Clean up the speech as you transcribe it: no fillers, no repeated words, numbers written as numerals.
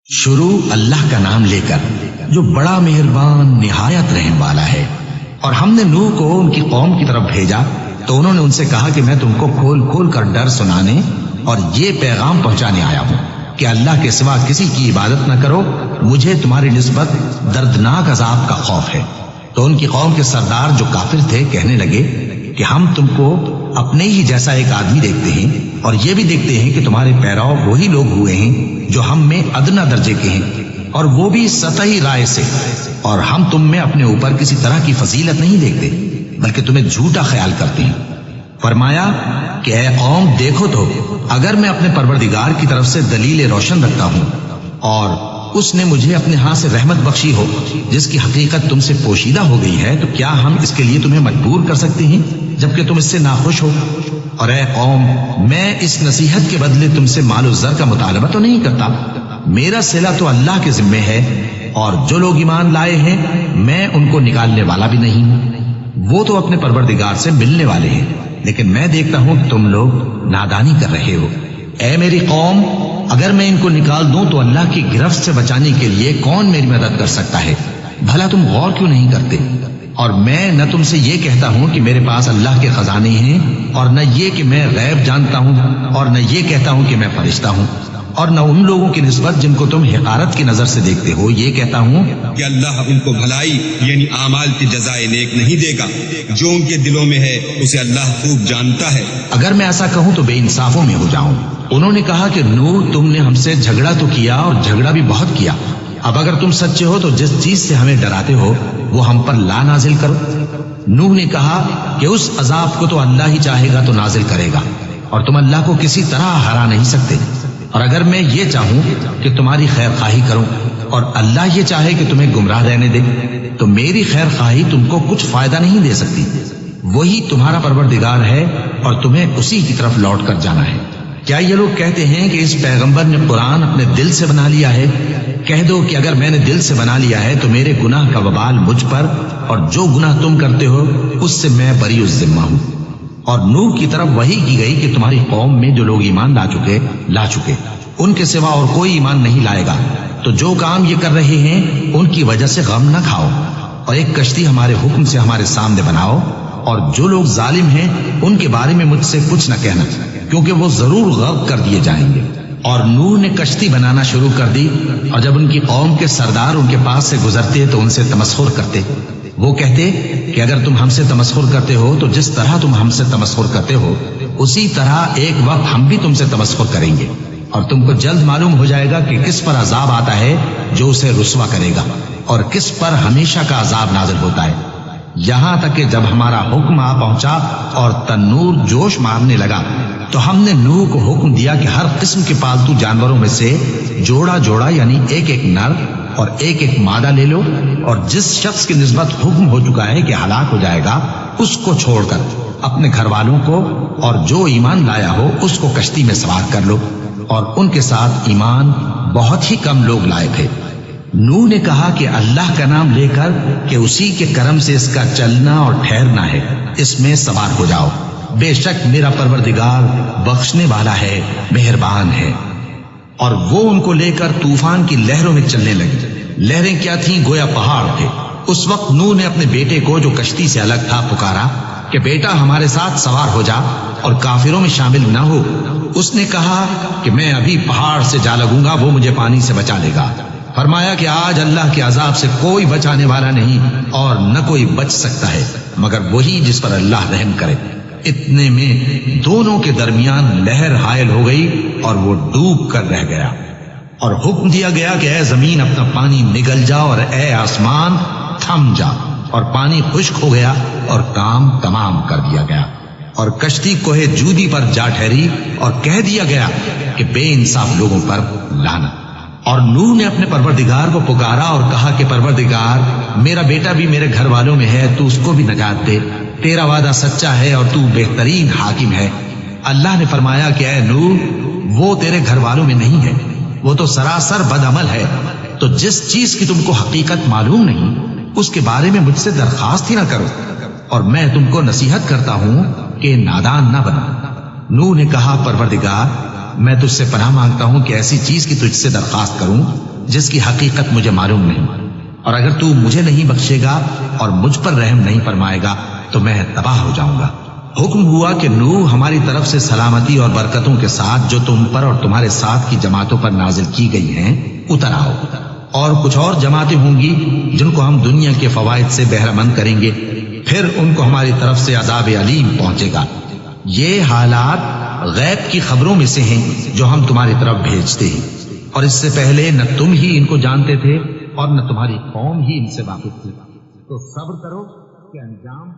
شروع اللہ کا نام لے کر جو بڑا مہربان نہایت رحم والا ہے۔ اور ہم نے نوح کو ان کی قوم کی طرف بھیجا تو انہوں نے ان سے کہا کہ میں تم کو کھول کھول کر ڈر سنانے اور یہ پیغام پہنچانے آیا ہوں کہ اللہ کے سوا کسی کی عبادت نہ کرو، مجھے تمہاری نسبت دردناک عذاب کا خوف ہے۔ تو ان کی قوم کے سردار جو کافر تھے کہنے لگے کہ ہم تم کو اپنے ہی جیسا ایک آدمی دیکھتے ہیں اور یہ بھی دیکھتے ہیں کہ تمہارے پیراؤ وہی لوگ ہوئے ہیں جو ہم میں ادنا درجے کے ہیں، اور وہ بھی سطحی رائے سے، اور ہم تم میں اپنے اوپر کسی طرح کی فضیلت نہیں دیکھتے بلکہ تمہیں جھوٹا خیال کرتے ہیں۔ فرمایا کہ اے قوم دیکھو تو اگر میں اپنے پروردگار کی طرف سے دلیل روشن رکھتا ہوں اور اس نے مجھے اپنے ہاں سے رحمت بخشی ہو جس کی حقیقت تم سے پوشیدہ ہو گئی ہے، تو کیا ہم اس کے لیے تمہیں مجبور کر سکتے ہیں جبکہ تم اس سے ناخوش ہو؟ اور اے قوم میں اس نصیحت کے بدلے تم سے مال و زر کا مطالبہ تو نہیں کرتا، میرا صلہ تو اللہ کے ذمے ہے، اور جو لوگ ایمان لائے ہیں میں ان کو نکالنے والا بھی نہیں ہوں، وہ تو اپنے پروردگار سے ملنے والے ہیں، لیکن میں دیکھتا ہوں کہ تم لوگ نادانی کر رہے ہو۔ اے میری قوم اگر میں ان کو نکال دوں تو اللہ کی گرفت سے بچانے کے لیے کون میری مدد کر سکتا ہے؟ بھلا تم غور کیوں نہیں کرتے؟ اور میں نہ تم سے یہ کہتا ہوں کہ میرے پاس اللہ کے خزانے ہیں، اور نہ یہ کہ میں غیب جانتا ہوں، اور نہ یہ کہتا ہوں کہ میں فرشتہ ہوں، اور نہ ان لوگوں کی نسبت جن کو تم حقارت کی نظر سے دیکھتے ہو یہ کہتا ہوں کہ اللہ ان کو بھلائی یعنی اعمال کی جزائے نیک نہیں دے گا، جو ان کے دلوں میں ہے اسے اللہ خوب جانتا ہے۔ اگر میں ایسا کہوں تو بے انصافوں میں ہو جاؤں۔ انہوں نے کہا کہ نوح تم نے ہم سے جھگڑا تو کیا اور جھگڑا بھی بہت کیا، اب اگر تم سچے ہو تو جس چیز سے ہمیں ڈراتے ہو وہ ہم پر لا نازل کرو۔ نوح نے کہا کہ اس عذاب کو تو اللہ ہی چاہے گا تو نازل کرے گا، اور تم اللہ کو کسی طرح ہرا نہیں سکتے، اور اگر میں یہ چاہوں کہ تمہاری خیر خواہی کروں اور اللہ یہ چاہے کہ تمہیں گمراہ رہنے دے تو میری خیر خواہی تم کو کچھ فائدہ نہیں دے سکتی، وہی تمہارا پروردگار ہے اور تمہیں اسی کی طرف لوٹ کر جانا ہے۔ کیا یہ لوگ کہتے ہیں کہ اس پیغمبر نے قرآن اپنے دل سے بنا لیا ہے؟ کہہ دو کہ اگر میں نے دل سے بنا لیا ہے تو میرے گناہ کا وبال مجھ پر، اور جو گناہ تم کرتے ہو اس سے میں بری الذمہ ہوں۔ اور نوح کی طرف وحی کی گئی کہ تمہاری قوم میں جو لوگ ایمان لا چکے ان کے سوا اور کوئی ایمان نہیں لائے گا، تو جو کام یہ کر رہے ہیں ان کی وجہ سے غم نہ کھاؤ، اور ایک کشتی ہمارے حکم سے ہمارے سامنے بناؤ، اور جو لوگ ظالم ہیں ان کے بارے میں مجھ سے کچھ نہ کہنا، کیونکہ وہ ضرور غرق کر دیے جائیں گے۔ اور نوح نے کشتی بنانا شروع کر دی، اور جب ان کی قوم کے سردار ان کے پاس سے گزرتے تو ان سے تمسخر کرتے۔ وہ کہتے کہ اگر تم ہم سے تمسخر کرتے ہو تو جس طرح تم ہم سے تمسخر کرتے ہو اسی طرح ایک وقت ہم بھی تم سے تمسخر کریں گے، اور تم کو جلد معلوم ہو جائے گا کہ کس پر عذاب آتا ہے جو اسے رسوا کرے گا، اور کس پر ہمیشہ کا عذاب نازل ہوتا ہے۔ یہاں تک کہ جب ہمارا حکم آ پہنچا اور تنور جوش مارنے لگا تو ہم نے نوح کو حکم دیا کہ ہر قسم کے پالتو جانوروں میں سے جوڑا جوڑا یعنی ایک ایک نر اور ایک ایک مادہ لے لو، اور جس شخص کی نسبت حکم ہو چکا ہے کہ ہلاک ہو جائے گا اس کو چھوڑ کر اپنے گھر والوں کو اور جو ایمان لایا ہو اس کو کشتی میں سوار کر لو، اور ان کے ساتھ ایمان بہت ہی کم لوگ لائے تھے۔ نوح نے کہا کہ اللہ کا نام لے کر کہ اسی کے کرم سے اس کا چلنا اور ٹھہرنا ہے، اس میں سوار ہو جاؤ، بے شک میرا پروردگار بخشنے والا ہے، مہربان ہے۔ اور وہ ان کو لے کر طوفان کی لہروں میں چلنے لگے۔ لہریں کیا تھیں؟ گویا پہاڑ تھے۔ اس وقت نوح نے اپنے بیٹے کو جو کشتی سے الگ تھا پکارا کہ بیٹا ہمارے ساتھ سوار ہو جا اور کافروں میں شامل نہ ہو۔ اس نے کہا کہ میں ابھی پہاڑ سے جا لگوں گا، وہ مجھے پانی سے بچا لے گا۔ فرمایا کہ آج اللہ کے عذاب سے کوئی بچانے والا نہیں اور نہ کوئی بچ سکتا ہے مگر وہی جس پر اللہ رحم کرے۔ اتنے میں دونوں کے درمیان لہر حائل ہو گئی اور وہ ڈوب کر رہ گیا، اور حکم دیا گیا کہ اے زمین اپنا پانی نگل جا اور اے آسمان تھم جا، اور پانی خشک ہو گیا اور کام تمام کر دیا گیا، اور کشتی کوہ جودی پر جا ٹھہری، اور کہہ دیا گیا کہ بے انصاف لوگوں پر لعنت۔ اور نوح نے اپنے پروردگار کو پکارا اور کہا کہ پروردگار میرا بیٹا بھی میرے گھر والوں میں ہے، تو اس کو بھی نجات دے، تیرا وعدہ سچا ہے اور تو بہترین حاکم ہے۔ اللہ نے فرمایا کہ اے نوح وہ تیرے گھر والوں میں نہیں ہے، وہ تو سراسر بد عمل ہے، تو جس چیز کی تم کو حقیقت معلوم نہیں اس کے بارے میں مجھ سے درخواست ہی نہ کرو، اور میں تم کو نصیحت کرتا ہوں کہ نادان نہ بنو۔ نوح نے کہا پروردگار میں تجھ سے پناہ مانگتا ہوں کہ ایسی چیز کی تجھ سے درخواست کروں جس کی حقیقت مجھے معلوم نہیں، اور اگر تو مجھے نہیں بخشے گا اور مجھ پر رحم نہیں فرمائے گا تو میں تباہ ہو جاؤں گا۔ حکم ہوا کہ نوح ہماری طرف سے سلامتی اور برکتوں کے ساتھ جو تم پر اور تمہارے ساتھ کی جماعتوں پر نازل کی گئی ہیں اتر آؤ، اور کچھ اور جماعتیں ہوں گی جن کو ہم دنیا کے فوائد سے بہرہ مند کریں گے، پھر ان کو ہماری طرف سے عذاب علیم پہنچے گا۔ یہ حالات غیب کی خبروں میں سے ہیں جو ہم تمہاری طرف بھیجتے ہیں، اور اس سے پہلے نہ تم ہی ان کو جانتے تھے اور نہ تمہاری قوم ہی ان سے واقف تھی، تو صبر کرو کہ انجام